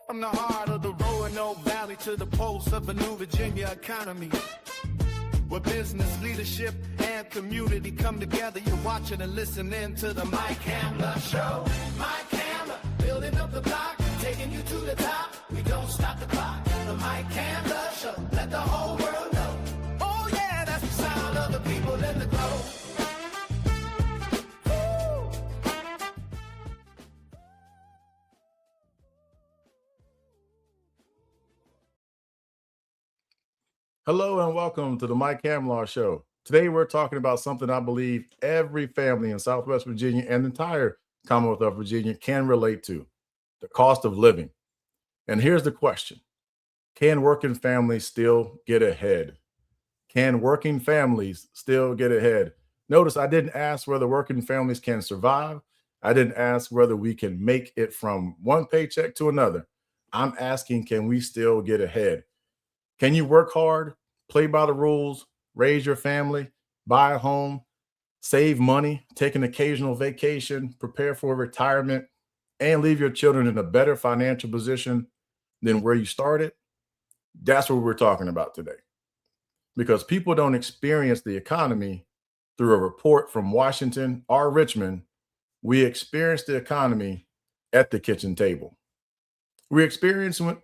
From the heart of the Roanoke Valley to the pulse of a new Virginia economy, where business, leadership, and community come together. You're watching and listening to the Mike Hamlar Show. Mike Hamlar, building up the block, taking you to the top. We don't stop the clock. The Mike Hamlar Show, let the whole world know. Oh yeah, that's the sound of the people in the glow. Hello and welcome to the Mike Hamlar Show. Today we're talking about something I believe every family in Southwest Virginia and the entire Commonwealth of Virginia can relate to: the cost of living. And here's the question: can working families still get ahead? Can working families still get ahead? Notice I didn't ask whether working families can survive. I didn't ask whether we can make it from one paycheck to another. I'm asking, can we still get ahead? Can you work hard, play by the rules, raise your family, buy a home, save money, take an occasional vacation, prepare for retirement, and leave your children in a better financial position than where you started? That's what we're talking about today. Because people don't experience the economy through a report from Washington or Richmond. We experience the economy at the kitchen table. We're experiencing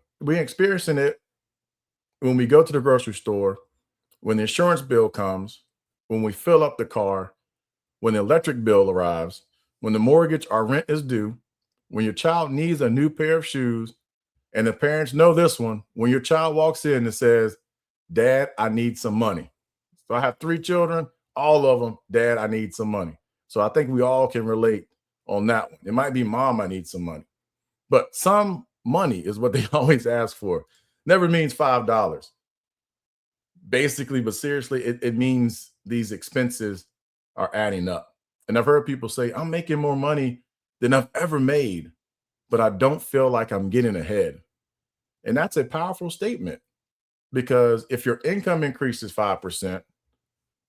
it when we go to the grocery store, when the insurance bill comes, when we fill up the car, when the electric bill arrives, when the mortgage or rent is due, when your child needs a new pair of shoes, and the parents know this one, when your child walks in and says, "Dad, I need some money." So I have 3 children, all of them, "Dad, I need some money." So I think we all can relate on that one. It might be, "Mom, I need some money." But some money is what they always ask for. Never means $5. Basically, but seriously, it means these expenses are adding up. And I've heard people say, "I'm making more money than I've ever made, but I don't feel like I'm getting ahead." And that's a powerful statement, because if your income increases 5%,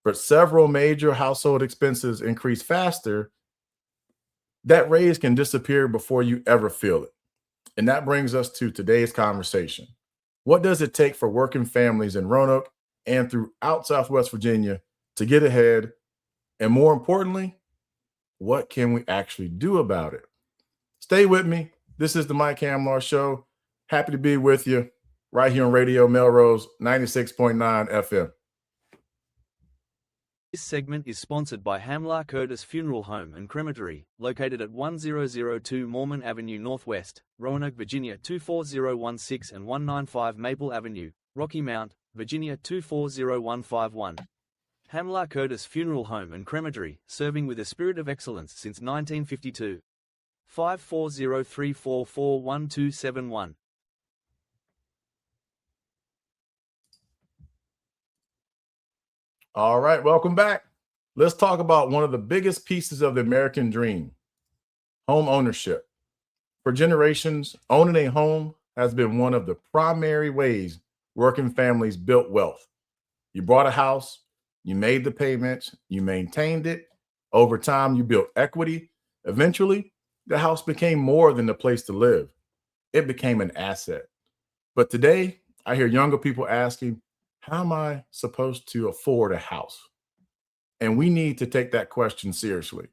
but several major household expenses increase faster, that raise can disappear before you ever feel it. And that brings us to today's conversation. What does it take for working families in Roanoke and throughout Southwest Virginia to get ahead? And more importantly, what can we actually do about it? Stay with me. This is the Mike Hamlar Show. Happy to be with you right here on Radio Melrose 96.9 FM. This segment is sponsored by Hamlar Curtis Funeral Home and Crematory, located at 1002 Mormon Avenue Northwest, Roanoke, Virginia 24016 and 195 Maple Avenue, Rocky Mount, Virginia 24051. Hamlar Curtis Funeral Home and Crematory, serving with a spirit of excellence since 1952. 540-344-1271. All right, welcome back. Let's talk about one of the biggest pieces of the American dream: home ownership. For generations, owning a home has been one of the primary ways working families built wealth. You bought a house, you made the payments, you maintained it. Over time, you built equity. Eventually, the house became more than a place to live. It became an asset. But today, I hear younger people asking, how am I supposed to afford a house? And we need to take that question seriously,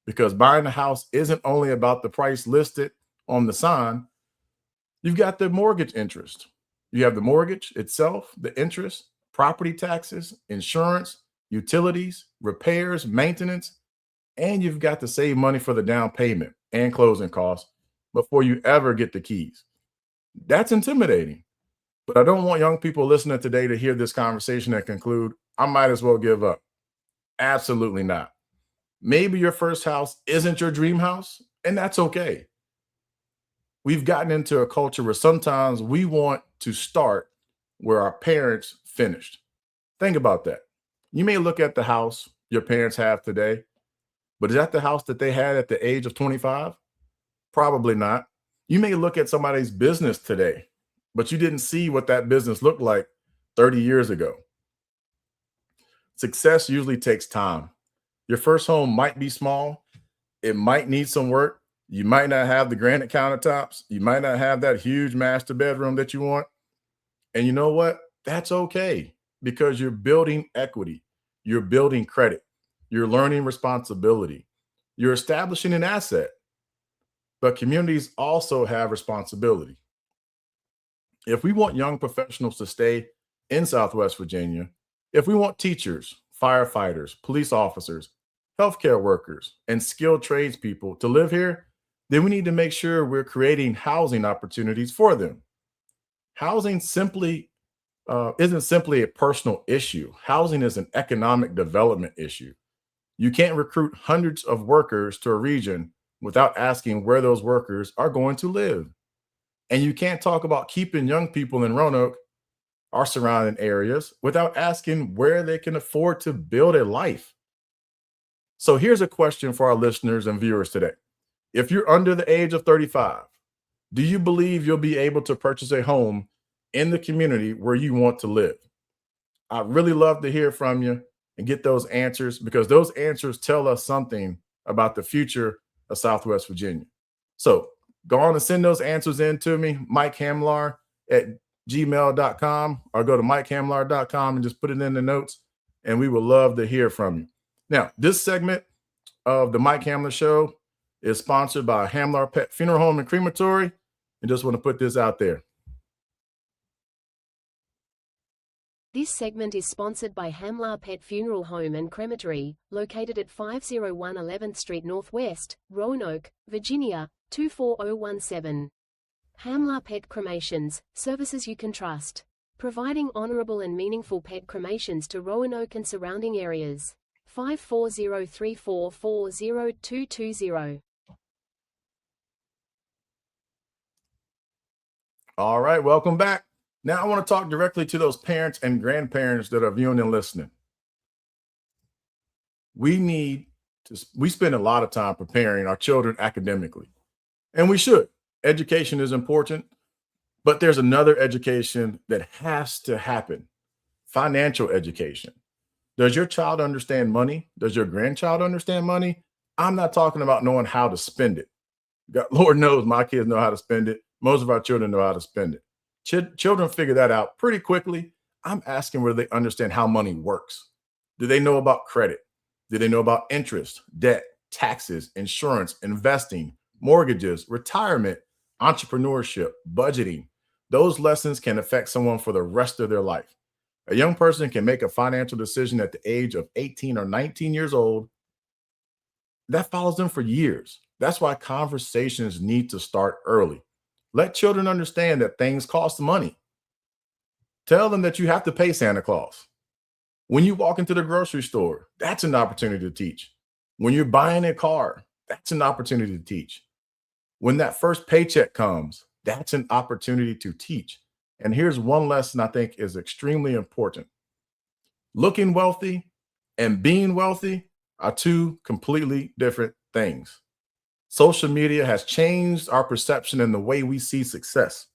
because buying a house isn't only about the price listed on the sign. You've got the mortgage interest. You have the mortgage itself, the interest, property taxes, insurance, utilities, repairs, maintenance, and you've got to save money for the down payment and closing costs before you ever get the keys. That's intimidating. But I don't want young people listening today to hear this conversation and conclude, I might as well give up. Absolutely not. Maybe your first house isn't your dream house, and that's okay. We've gotten into a culture where sometimes we want to start where our parents finished. Think about that. You may look at the house your parents have today, but is that the house that they had at the age of 25? Probably not. You may look at somebody's business today, but you didn't see what that business looked like 30 years ago. Success usually takes time. Your first home might be small. It might need some work. You might not have the granite countertops. You might not have that huge master bedroom that you want. And you know what? That's okay, because you're building equity. You're building credit. You're learning responsibility. You're establishing an asset. But communities also have responsibility. If we want young professionals to stay in Southwest Virginia, if we want teachers, firefighters, police officers, healthcare workers, and skilled tradespeople to live here, then we need to make sure we're creating housing opportunities for them. Housing simply isn't simply a personal issue. Housing is an economic development issue. You can't recruit hundreds of workers to a region without asking where those workers are going to live. And you can't talk about keeping young people in Roanoke, our surrounding areas, without asking where they can afford to build a life. So here's a question for our listeners and viewers today. If you're under the age of 35, do you believe you'll be able to purchase a home in the community where you want to live? I'd really love to hear from you and get those answers, because those answers tell us something about the future of Southwest Virginia. So go on and send those answers in to me, Mike Hamlar at gmail.com, or go to mikehamlar.com and just put it in the notes, and we would love to hear from you. Now, this segment of the Mike Hamlar Show is sponsored by Hamlar Pet Funeral Home and Crematory, and just want to put this out there. This segment is sponsored by Hamlar Pet Funeral Home and Crematory, located at 501 11th Street Northwest, Roanoke, Virginia, 24017. Hamlar Pet Cremations, services you can trust. Providing honorable and meaningful pet cremations to Roanoke and surrounding areas. 540-344-0220. All right, welcome back. Now I want to talk directly to those parents and grandparents that are viewing and listening. We spend a lot of time preparing our children academically, and we should. Education is important, but there's another education that has to happen: financial education. Does your child understand money? Does your grandchild understand money? I'm not talking about knowing how to spend it. Lord knows my kids know how to spend it. Most of our children know how to spend it. Children figure that out pretty quickly. I'm asking whether they understand how money works. Do they know about credit? Do they know about interest, debt, taxes, insurance, investing, mortgages, retirement, entrepreneurship, budgeting? Those lessons can affect someone for the rest of their life. A young person can make a financial decision at the age of 18 or 19 years old that follows them for years. That's why conversations need to start early. Let children understand that things cost money. Tell them that you have to pay Santa Claus. When you walk into the grocery store, that's an opportunity to teach. When you're buying a car, that's an opportunity to teach. When that first paycheck comes, that's an opportunity to teach. And here's one lesson I think is extremely important. Looking wealthy and being wealthy are two completely different things. Social media has changed our perception and the way we see success.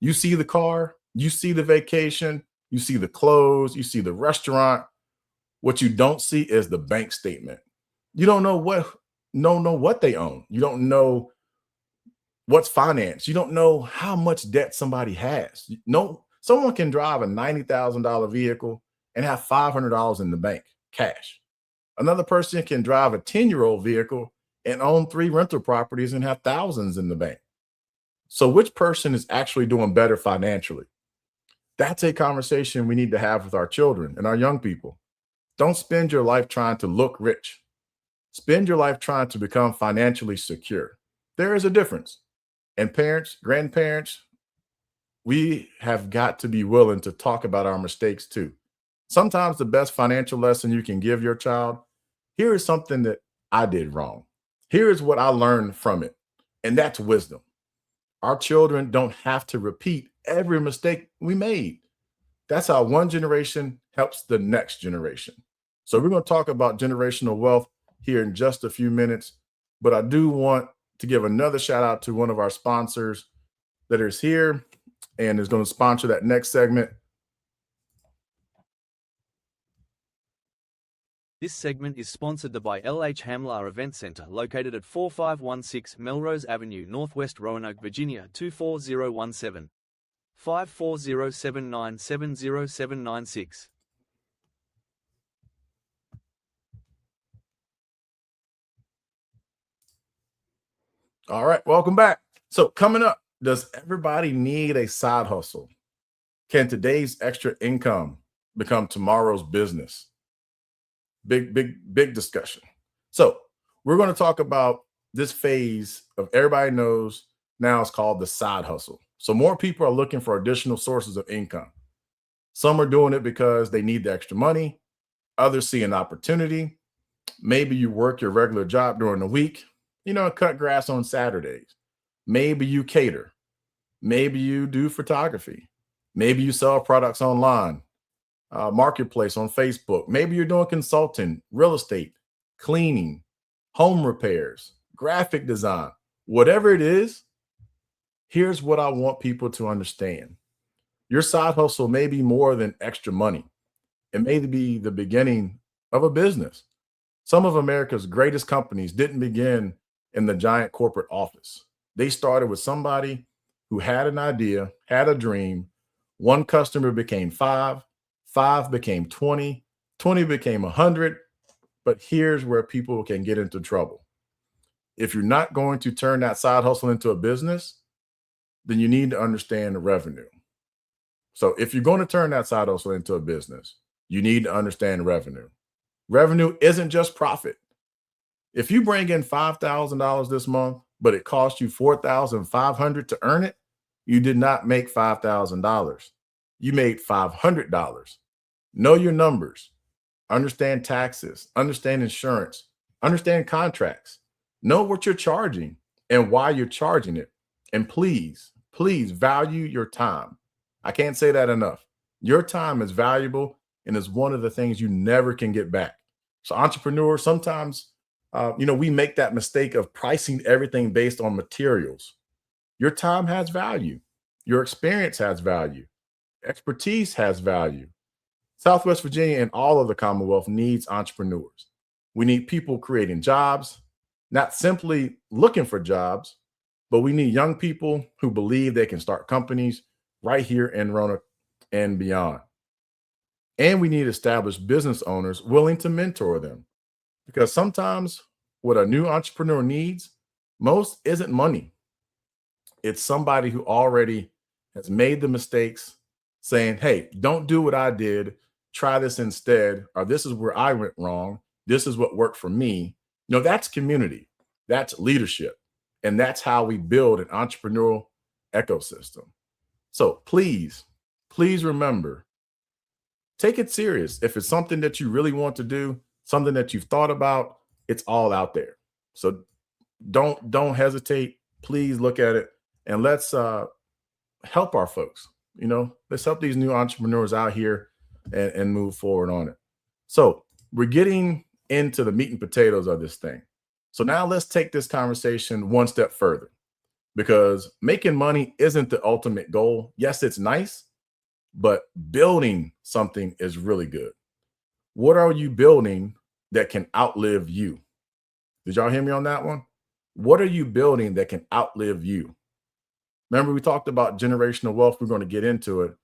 You see the car, you see the vacation, you see the clothes, you see the restaurant. What you don't see is the bank statement. You don't know what they own. You don't know what's financed. You don't know how much debt somebody has. Someone can drive a $90,000 vehicle and have $500 in the bank, cash. Another person can drive a 10-year-old vehicle and own 3 rental properties and have thousands in the bank. So which person is actually doing better financially? That's a conversation we need to have with our children and our young people. Don't spend your life trying to look rich. Spend your life trying to become financially secure. There is a difference. And parents, grandparents, we have got to be willing to talk about our mistakes too. Sometimes the best financial lesson you can give your child: here is something that I did wrong. Here is what I learned from it. And that's wisdom. Our children don't have to repeat every mistake we made. That's how one generation helps the next generation. So we're going to talk about generational wealth here in just a few minutes. But I do want to give another shout out to one of our sponsors that is here and is going to sponsor that next segment. This segment is sponsored by LH Hamlar Event Center, located at 4516 Melrose Avenue, Northwest Roanoke, Virginia 24017. 54079707796. All right, welcome back. So coming up, does everybody need a side hustle? Can today's extra income become tomorrow's business? Big discussion. So we're going to talk about this phase of everybody knows now it's called the side hustle. So more people are looking for additional sources of income. Some are doing it because they need the extra money. Others see an opportunity. Maybe you work your regular job during the week, cut grass on Saturdays. Maybe you cater. Maybe you do photography. Maybe you sell products online, marketplace on Facebook. Maybe you're doing consulting, real estate, cleaning, home repairs, graphic design, whatever it is. Here's what I want people to understand. Your side hustle may be more than extra money. It may be the beginning of a business. Some of America's greatest companies didn't begin in the giant corporate office. They started with somebody who had an idea, had a dream. One customer became 5, 5 became 20, 20 became 100. But here's where people can get into trouble. If you're not going to turn that side hustle into a business, then you need to understand the revenue. So if you're going to turn that side hustle into a business, you need to understand revenue. Revenue isn't just profit. If you bring in $5,000 this month, but it cost you $4,500 to earn it, you did not make $5,000. You made $500. Know your numbers. Understand taxes. Understand insurance. Understand contracts. Know what you're charging and why you're charging it. And please value your time. I can't say that enough. Your time is valuable and is one of the things you never can get back. So entrepreneurs, sometimes, we make that mistake of pricing everything based on materials. Your time has value. Your experience has value. Expertise has value. Southwest Virginia and all of the Commonwealth needs entrepreneurs. We need people creating jobs, not simply looking for jobs, but we need young people who believe they can start companies right here in Roanoke and beyond. And we need established business owners willing to mentor them. Because sometimes what a new entrepreneur needs most isn't money. It's somebody who already has made the mistakes, saying, hey, don't do what I did. Try this instead. Or this is where I went wrong. This is what worked for me. That's community. That's leadership. And that's how we build an entrepreneurial ecosystem. So please remember, take it serious. If it's something that you really want to do, something that you've thought about, it's all out there. So don't hesitate. Please look at it and let's help our folks. Let's help these new entrepreneurs out here and move forward on it. So we're getting into the meat and potatoes of this thing. So now let's take this conversation one step further, because making money isn't the ultimate goal. Yes, it's nice, but building something is really good. What are you building that can outlive you? Did y'all hear me on that one? What are you building that can outlive you? Remember, we talked about generational wealth. We're going to get into it.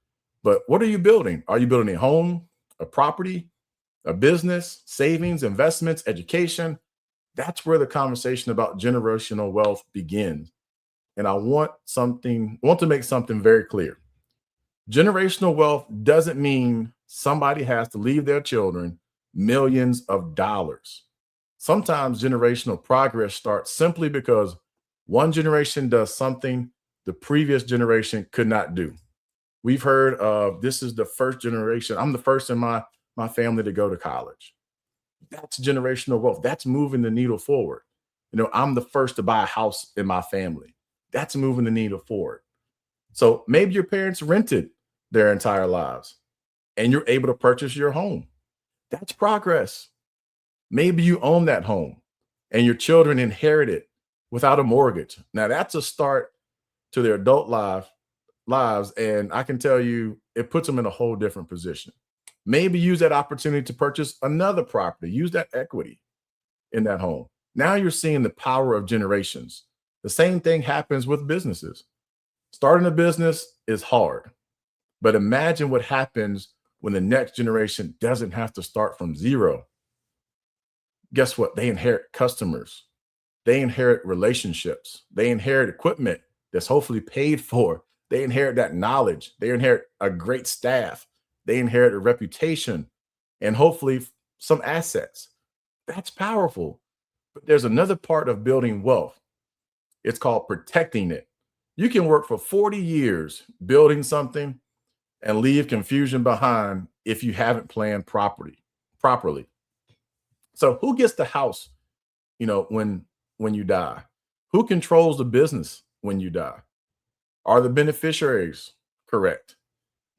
But what are you building? Are you building a home, a property, a business, savings, investments, education? That's where the conversation about generational wealth begins. And I want to make something very clear. Generational wealth doesn't mean somebody has to leave their children millions of dollars. Sometimes generational progress starts simply because one generation does something the previous generation could not do. We've heard of, this is the first generation. I'm the first in my family to go to college. That's generational wealth. That's moving the needle forward. I'm the first to buy a house in my family. That's moving the needle forward. So maybe your parents rented their entire lives and you're able to purchase your home. That's progress. Maybe you own that home and your children inherit it without a mortgage. Now that's a start to their adult lives. And I can tell you, it puts them in a whole different position. Maybe use that opportunity to purchase another property, use that equity in that home. Now you're seeing the power of generations. The same thing happens with businesses. Starting a business is hard, but imagine what happens when the next generation doesn't have to start from zero. Guess what? They inherit customers, they inherit relationships, they inherit equipment that's hopefully paid for. They inherit that knowledge, they inherit a great staff, they inherit a reputation, and hopefully some assets. That's powerful. But there's another part of building wealth. It's called protecting it. You can work for 40 years building something and leave confusion behind if you haven't planned properly. So who gets the house, when you die? Who controls the business when you die? Are the beneficiaries correct?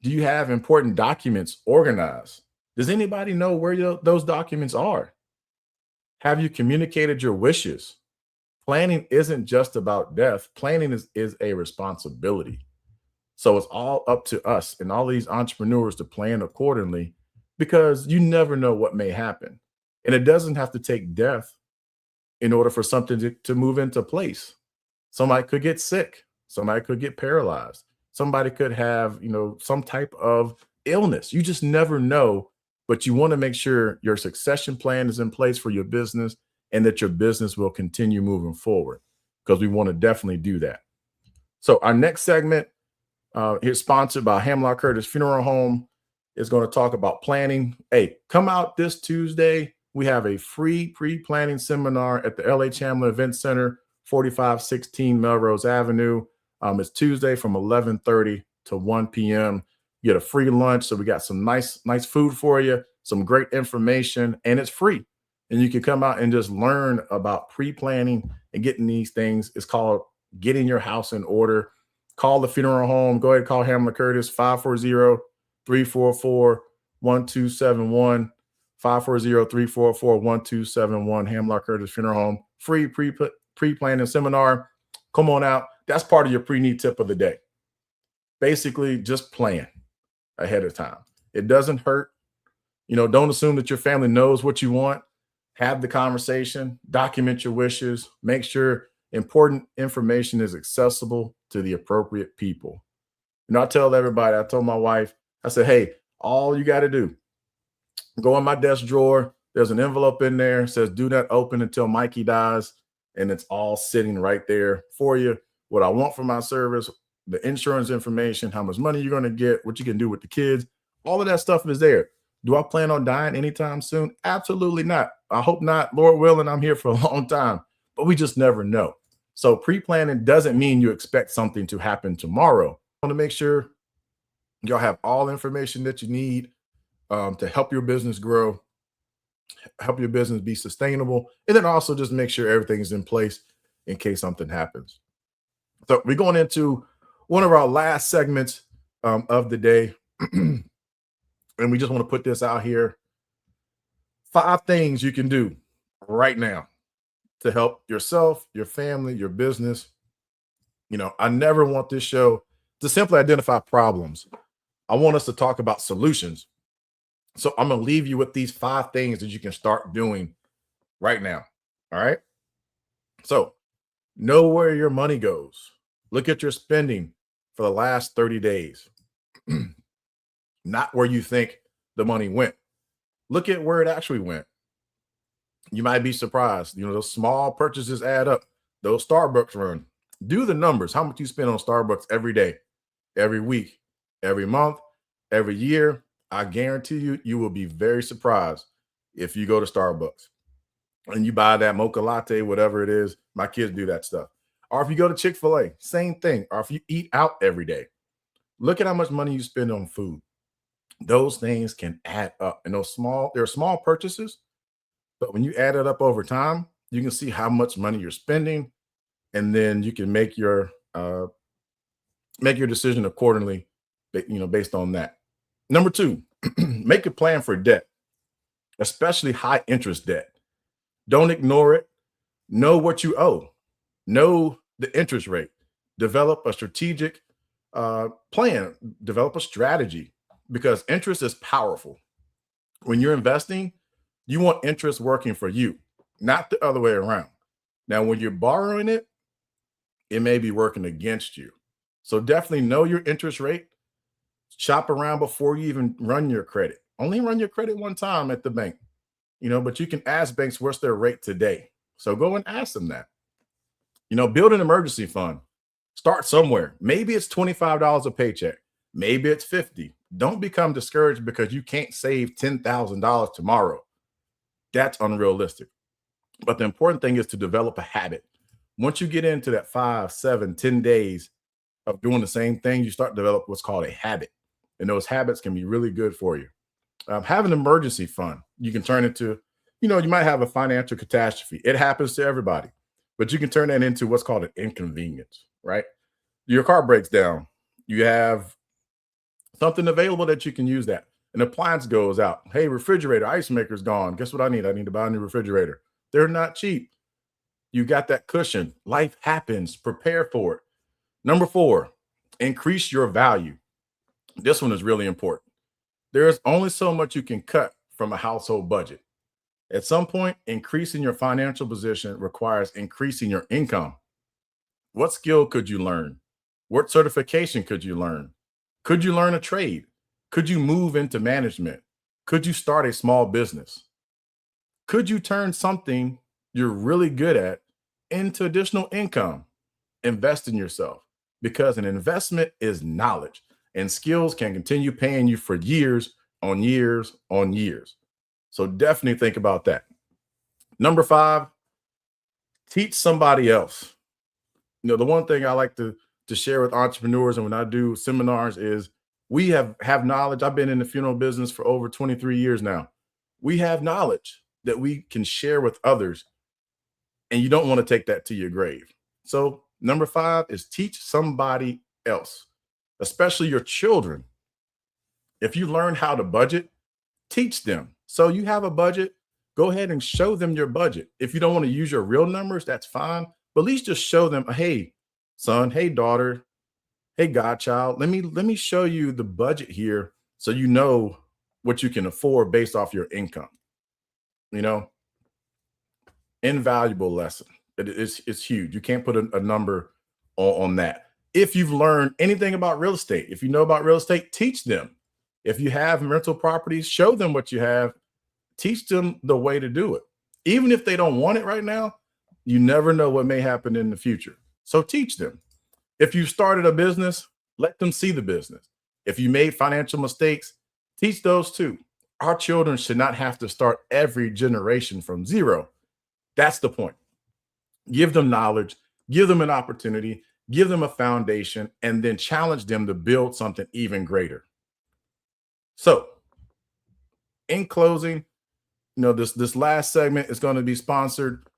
Do you have important documents organized? Does anybody know where those documents are? Have you communicated your wishes? Planning isn't just about death. Planning is a responsibility. So it's all up to us and all these entrepreneurs to plan accordingly, because you never know what may happen. And it doesn't have to take death in order for something to move into place. Somebody could get sick. Somebody could get paralyzed. Somebody could have, some type of illness. You just never know, but you want to make sure your succession plan is in place for your business and that your business will continue moving forward, because we want to definitely do that. So our next segment is sponsored by Hamlar Curtis Funeral Home. Is going to talk about planning. Hey, come out this Tuesday. We have a free pre-planning seminar at the L.H. Hamlar Event Center, 4516 Melrose Avenue. It's Tuesday from 11:30 to 1 p.m. You get a free lunch. So we got some nice food for you, some great information, and it's free. And you can come out and just learn about pre-planning and getting these things. It's called Getting Your House in Order. Call the funeral home. Go ahead and call Hamlar Curtis, 540-344-1271. 540-344-1271. Hamlar Curtis Funeral Home. Free pre-planning seminar. Come on out. That's part of your pre-need tip of the day. Basically, just plan ahead of time. It doesn't hurt. Don't assume that your family knows what you want. Have the conversation, document your wishes, make sure important information is accessible to the appropriate people. I tell everybody, I told my wife, I said, hey, all you got to do, go in my desk drawer. There's an envelope in there. It says, do not open until Mikey dies. And it's all sitting right there for you. What I want for my service, the insurance information, how much money you're going to get, what you can do with the kids. All of that stuff is there. Do I plan on dying anytime soon? Absolutely not. I hope not. Lord willing, I'm here for a long time, but we just never know. So pre-planning doesn't mean you expect something to happen tomorrow. I want to make sure y'all have all information that you need to help your business grow, help your business be sustainable, and then also just make sure everything is in place in case something happens. So we're going into one of our last segments of the day. And we just want to put this out here. 5 things you can do right now to help yourself, your family, your business. I never want this show to simply identify problems. I want us to talk about solutions. So I'm going to leave you with these 5 things that you can start doing right now. All right. So know where your money goes. Look at your spending for the last 30 days. Not where you think the money went. Look at where it actually went. You might be surprised. Those small purchases add up. Those Starbucks run. Do the numbers. How much you spend on Starbucks every day, every week, every month, every year. I guarantee you, you will be very surprised if you go to Starbucks and you buy that mocha latte, whatever it is. My kids do that stuff. Or if you go to Chick-fil-A, same thing. Or if you eat out every day, look at how much money you spend on food. Those things can add up, and they're small purchases, but when you add it up over time, you can see how much money you're spending, and then you can make your decision accordingly, based on that. Number 2, make a plan for debt, especially high interest debt. Don't ignore it. Know what you owe. Know the interest rate. Develop a strategic plan. Develop a strategy. Because interest is powerful. When you're investing, you want interest working for you, not the other way around. Now, when you're borrowing it, it may be working against you. So definitely know your interest rate. Shop around before you even run your credit. Only run your credit one time at the bank, but you can ask banks what's their rate today. So go and ask them that. Build an emergency fund. Start somewhere. Maybe it's $25 a paycheck. Maybe it's $50. Don't become discouraged because you can't save $10,000 tomorrow. That's unrealistic. But the important thing is to develop a habit. Once you get into that 5, 7, 10 days of doing the same thing, you start to develop what's called a habit. And those habits can be really good for you. Have an emergency fund. You can turn into, you might have a financial catastrophe. It happens to everybody. But you can turn that into what's called an inconvenience, right? Your car breaks down. You have something available that you can use that. An appliance goes out. Hey, refrigerator, ice maker's gone. Guess what I need? I need to buy a new refrigerator. They're not cheap. You got that cushion. Life happens. Prepare for it. Number 4, increase your value. This one is really important. There's only so much you can cut from a household budget. At some point, increasing your financial position requires increasing your income. What skill could you learn? What certification could you learn? Could you learn a trade? Could you move into management? Could you start a small business? Could you turn something you're really good at into additional income? Invest in yourself, because an investment is knowledge, and skills can continue paying you for years on years on years. So definitely think about that. Number 5, teach somebody else. The one thing I like to share with entrepreneurs and when I do seminars is we have knowledge. I've been in the funeral business for over 23 years now. We have knowledge that we can share with others, and you don't want to take that to your grave. So number 5 is teach somebody else, especially your children. If you learn how to budget, teach them. So you have a budget, go ahead and show them your budget. If you don't want to use your real numbers, that's fine. But at least just show them, hey, son, hey, daughter, hey, godchild, let me show you the budget here so you know what you can afford based off your income. Invaluable lesson. It's huge. You can't put a number on that. If you've learned anything about real estate, if you know about real estate, teach them. If you have rental properties, show them what you have. Teach them the way to do it. Even if they don't want it right now, you never know what may happen in the future. So teach them. If you started a business, let them see the business. If you made financial mistakes, teach those too. Our children should not have to start every generation from zero. That's the point. Give them knowledge, give them an opportunity, give them a foundation, and then challenge them to build something even greater. So, in closing, this last segment is going to be sponsored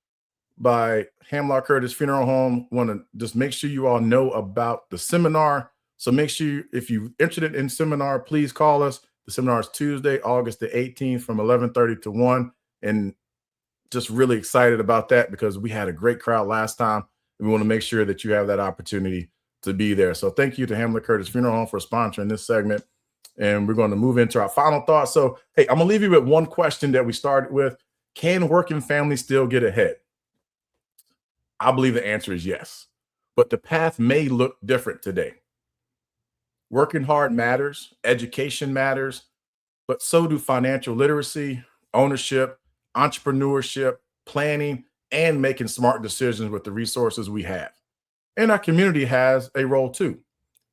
by Hamlar Curtis Funeral Home. Want to just make sure you all know about the seminar. So make sure if you're interested in seminar, please call us. The seminar is Tuesday, August the 18th from 11:30 to 1. And just really excited about that because we had a great crowd last time. We want to make sure that you have that opportunity to be there. So thank you to Hamlar Curtis Funeral Home for sponsoring this segment. And we're going to move into our final thoughts. So, hey, I'm going to leave you with one question that we started with. Can working families still get ahead? I believe the answer is yes, but the path may look different today. Working hard matters, education matters, but so do financial literacy, ownership, entrepreneurship, planning, and making smart decisions with the resources we have. And our community has a role too.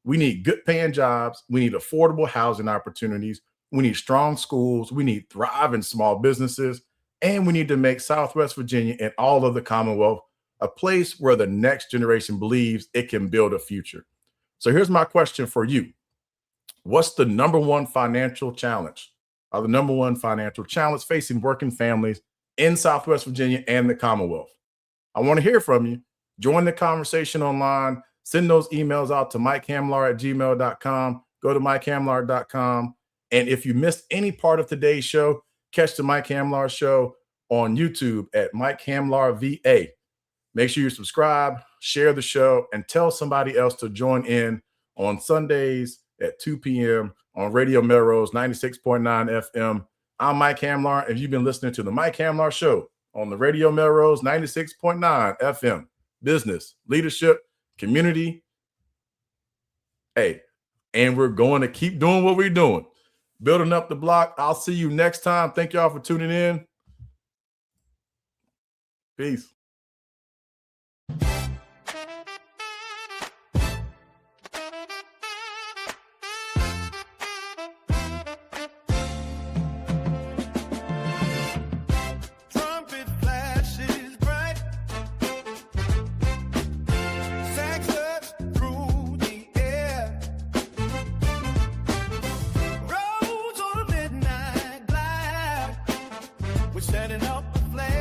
We need good paying jobs. We need affordable housing opportunities. We need strong schools. We need thriving small businesses. And we need to make Southwest Virginia and all of the Commonwealth a place where the next generation believes it can build a future. So here's my question for you. What's the number one financial challenge? The number one financial challenge facing working families in Southwest Virginia and the Commonwealth? I want to hear from you. Join the conversation online. Send those emails out to mikehamlar@gmail.com. Go to mikehamlar.com. And if you missed any part of today's show, catch the Mike Hamlar Show on YouTube at Mike Hamlar VA. Make sure you subscribe, share the show, and tell somebody else to join in on Sundays at 2 p.m. on Radio Melrose 96.9 FM I'm Mike Hamlar, and you've been listening to the Mike Hamlar Show on the Radio Melrose 96.9 FM. Business, leadership, community. Hey, and we're going to keep doing what we're doing. Building up the block. I'll see you next time. Thank y'all for tuning in. Peace. Trumpet flashes bright, saxons through the air, roads on a midnight glide, we're setting up a flare.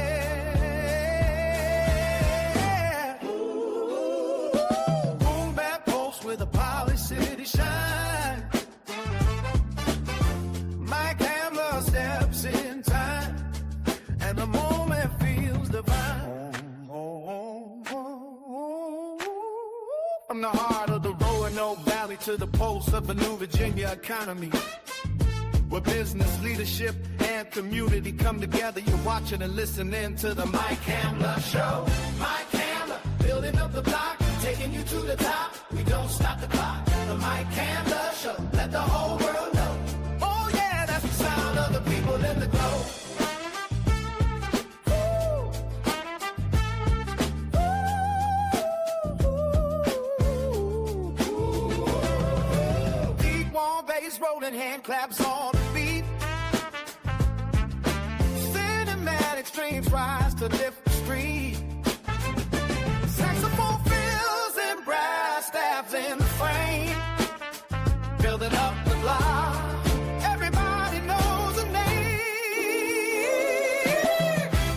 Boom back post with a poly city shine. Mike Hamlar steps in time, and the moment feels divine. From the heart of the Roanoke Valley to the pulse of a new Virginia economy, where business, leadership, and community come together. You're watching and listening to the Mike Hamlar Show. Mike Hamlar, building up the block, taking you to the top. We don't stop the clock. The Mike Hamlar Show, let the whole world know. Oh yeah, that's the sound of the people in the glow. Deep wall bass rolling, hand claps on the beat. Cinematic streams rise to lift the street. Saxophone fills and brass staffs in the frame, building up the block. Everybody knows the name.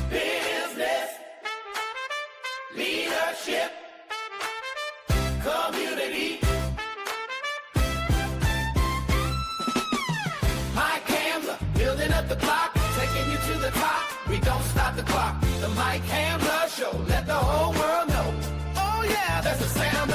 Business, leadership, community. Mike Hamlar, building up the block, taking you to the top. We don't stop the clock. The Mike Hamlar Show, let the whole world know. Oh yeah, that's the sound